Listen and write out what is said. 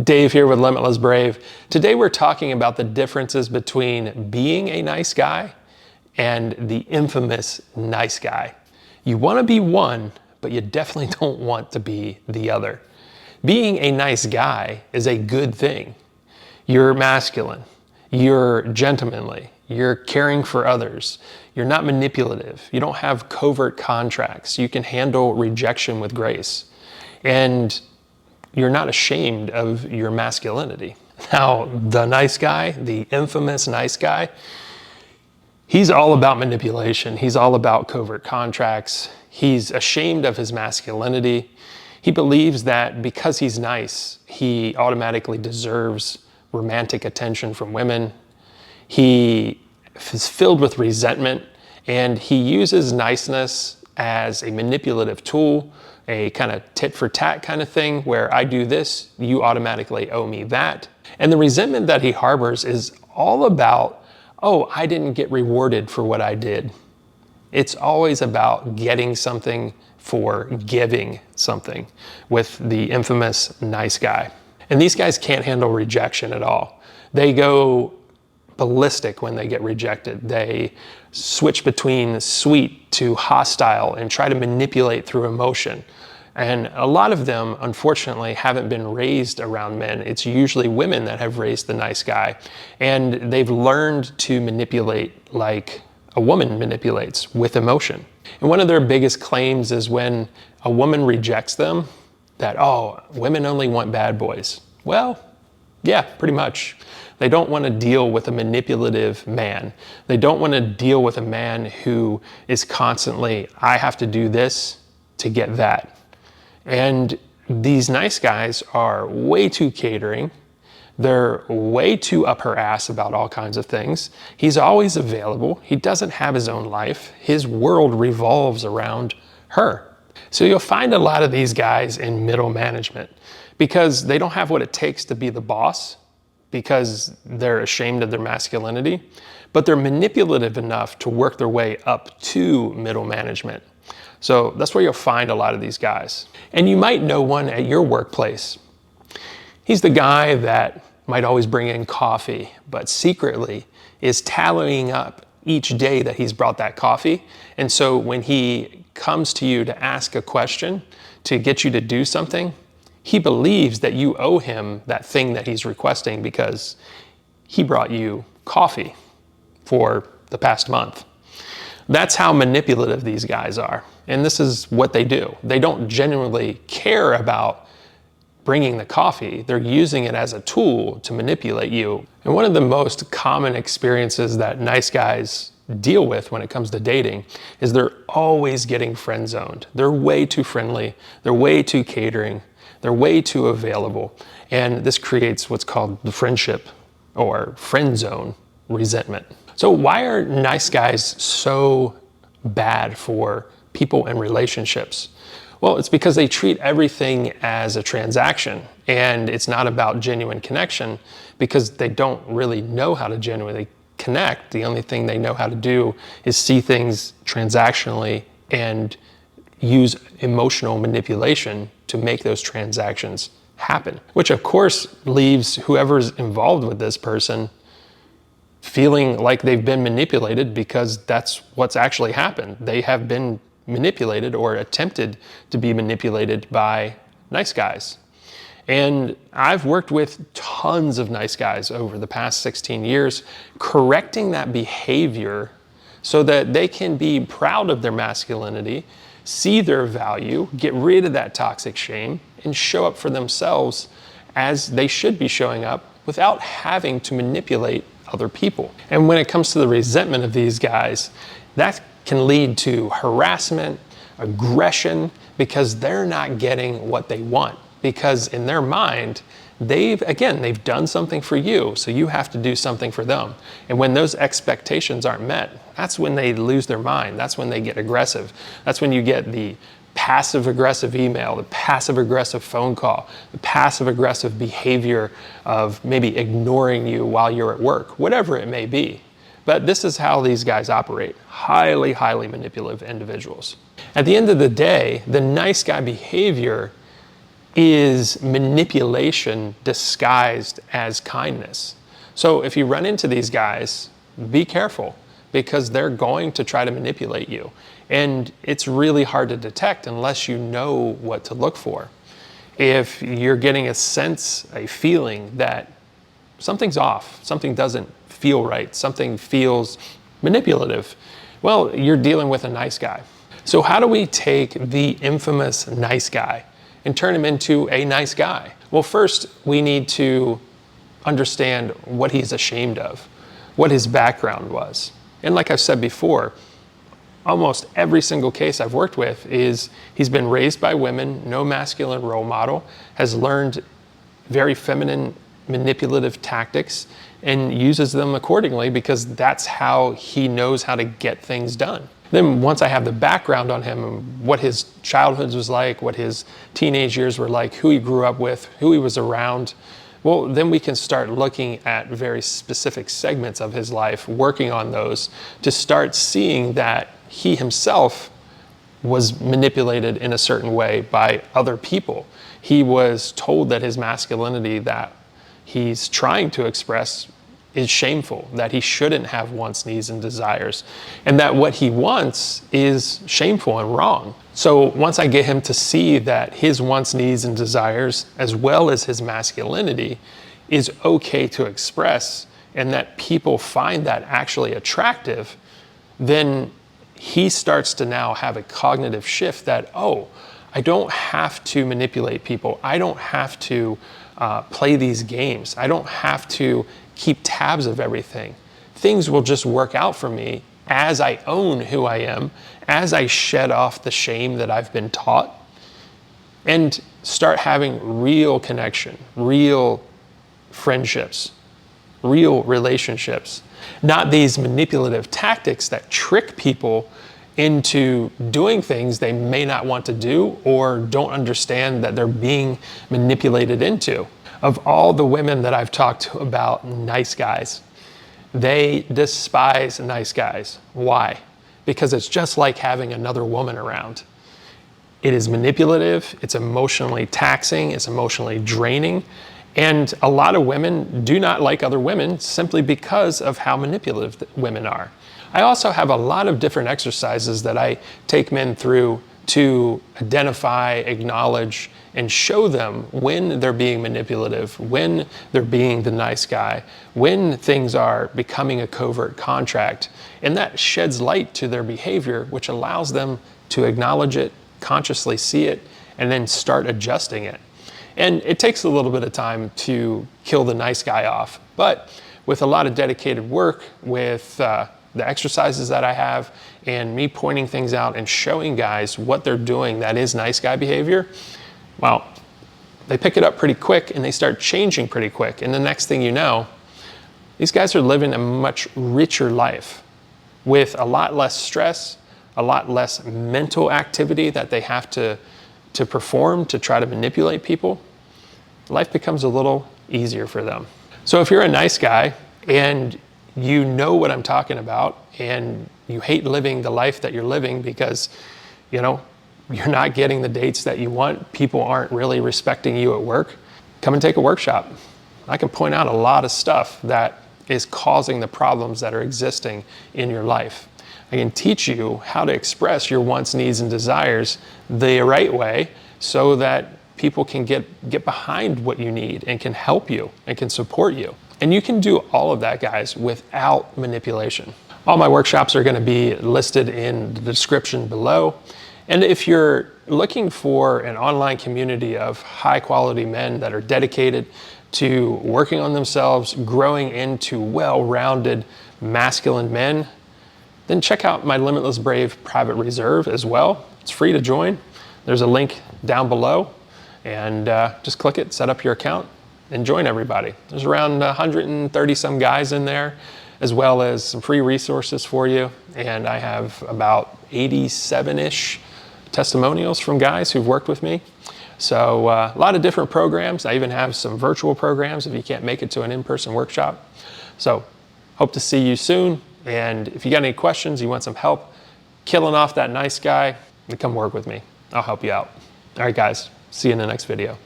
Dave here with Limitless Brave. Today we're talking about the differences between being a nice guy and the infamous nice guy. You want to be one, but you definitely don't want to be the other. Being a nice guy is a good thing. You're masculine, you're gentlemanly, you're caring for others, you're not manipulative, you don't have covert contracts, you can handle rejection with grace, and you're not ashamed of your masculinity. Now, the nice guy, the infamous nice guy, he's all about manipulation. He's all about covert contracts. He's ashamed of his masculinity. He believes that because he's nice, he automatically deserves romantic attention from women. He is filled with resentment, and he uses niceness as a manipulative tool, a kind of tit for tat kind of thing where I do this, you automatically owe me that. And the resentment that he harbors is all about, oh, I didn't get rewarded for what I did. It's always about getting something for giving something with the infamous nice guy. And these guys can't handle rejection at all. They go ballistic when they get rejected. They switch between sweet to hostile and try to manipulate through emotion. And a lot of them, unfortunately, haven't been raised around men. It's usually women that have raised the nice guy. And they've learned to manipulate like a woman manipulates, with emotion. And one of their biggest claims is when a woman rejects them, that, oh, women only want bad boys. Well, yeah, pretty much. They don't want to deal with a manipulative man. They don't want to deal with a man who is constantly, I have to do this to get that. And these nice guys are way too catering. They're way too up her ass about all kinds of things. He's always available. He doesn't have his own life. His world revolves around her. So you'll find a lot of these guys in middle management because they don't have what it takes to be the boss, because they're ashamed of their masculinity, but they're manipulative enough to work their way up to middle management. So that's where you'll find a lot of these guys. And you might know one at your workplace. He's the guy that might always bring in coffee, but secretly is tallying up each day that he's brought that coffee. And so when he comes to you to ask a question, to get you to do something, he believes that you owe him that thing that he's requesting because he brought you coffee for the past month. That's how manipulative these guys are. And this is what they do. They don't genuinely care about bringing the coffee. They're using it as a tool to manipulate you. And one of the most common experiences that nice guys deal with when it comes to dating is they're always getting friend zoned. They're way too friendly. They're way too catering. They're way too available. And this creates what's called the friendship or friend zone resentment. So why are nice guys so bad for people and relationships? Well, it's because they treat everything as a transaction, and it's not about genuine connection because they don't really know how to genuinely connect. The only thing they know how to do is see things transactionally and use emotional manipulation to make those transactions happen, which of course leaves whoever's involved with this person feeling like they've been manipulated because that's what's actually happened. They have been manipulated or attempted to be manipulated by nice guys. And I've worked with tons of nice guys over the past 16 years, correcting that behavior so that they can be proud of their masculinity, see their value, get rid of that toxic shame, and show up for themselves as they should be showing up without having to manipulate other people. And when it comes to the resentment of these guys, that can lead to harassment, aggression, because they're not getting what they want. Because in their mind, they've done something for you, so you have to do something for them. And when those expectations aren't met, that's when they lose their mind. That's when they get aggressive. That's when you get the passive-aggressive email, the passive-aggressive phone call, the passive-aggressive behavior of maybe ignoring you while you're at work, whatever it may be. But this is how these guys operate. Highly, highly manipulative individuals. At the end of the day, the nice guy behavior is manipulation disguised as kindness. So if you run into these guys, be careful, because they're going to try to manipulate you. And it's really hard to detect unless you know what to look for. If you're getting a sense, a feeling that something's off, something doesn't feel right, something feels manipulative, well, you're dealing with a nice guy. So how do we take the infamous nice guy and turn him into a nice guy? Well, first, we need to understand what he's ashamed of, what his background was. And like I've said before, almost every single case I've worked with is he's been raised by women, no masculine role model, has learned very feminine manipulative tactics and uses them accordingly because that's how he knows how to get things done. Then once I have the background on him, what his childhood was like, what his teenage years were like, who he grew up with, who he was around, well, then we can start looking at very specific segments of his life, working on those to start seeing that he himself was manipulated in a certain way by other people. He was told that his masculinity that he's trying to express is shameful, that he shouldn't have wants, needs, and desires, and that what he wants is shameful and wrong. So once I get him to see that his wants, needs, and desires, as well as his masculinity, is okay to express, and that people find that actually attractive, then he starts to now have a cognitive shift that, oh, I don't have to manipulate people. I don't have to play these games. I don't have to keep tabs of everything. Things will just work out for me as I own who I am, as I shed off the shame that I've been taught, and start having real connection, real friendships, real relationships. Not these manipulative tactics that trick people into doing things they may not want to do or don't understand that they're being manipulated into. Of all the women that I've talked to about nice guys, they despise nice guys. Why? Because it's just like having another woman around. It is manipulative, it's emotionally taxing, it's emotionally draining, and a lot of women do not like other women simply because of how manipulative women are. I also have a lot of different exercises that I take men through to identify, acknowledge, and show them when they're being manipulative, when they're being the nice guy, when things are becoming a covert contract. And that sheds light to their behavior, which allows them to acknowledge it, consciously see it, and then start adjusting it. And it takes a little bit of time to kill the nice guy off, but with a lot of dedicated work, with the exercises that I have, and me pointing things out and showing guys what they're doing that is nice guy behavior, well, they pick it up pretty quick and they start changing pretty quick. And the next thing you know, these guys are living a much richer life with a lot less stress, a lot less mental activity that they have to perform to try to manipulate people. Life becomes a little easier for them. So if you're a nice guy and you know what I'm talking about and you hate living the life that you're living because, you know, you're not getting the dates that you want, people aren't really respecting you at work, come and take a workshop. I can point out a lot of stuff that is causing the problems that are existing in your life. I can teach you how to express your wants, needs, and desires the right way so that people can get behind what you need and can help you and can support you. And you can do all of that, guys, without manipulation. All my workshops are going to be listed in the description below. And if you're looking for an online community of high quality men that are dedicated to working on themselves, growing into well-rounded masculine men, then check out my Limitless Brave private reserve as well. It's free to join. There's a link down below, and just click it, set up your account, and join everybody. There's around 130 some guys in there, as well as some free resources for you. And I have about 87-ish testimonials from guys who've worked with me. So a lot of different programs. I even have some virtual programs if you can't make it to an in-person workshop. So hope to see you soon. And if you got any questions, you want some help killing off that nice guy, then come work with me. I'll help you out. All right, guys. See you in the next video.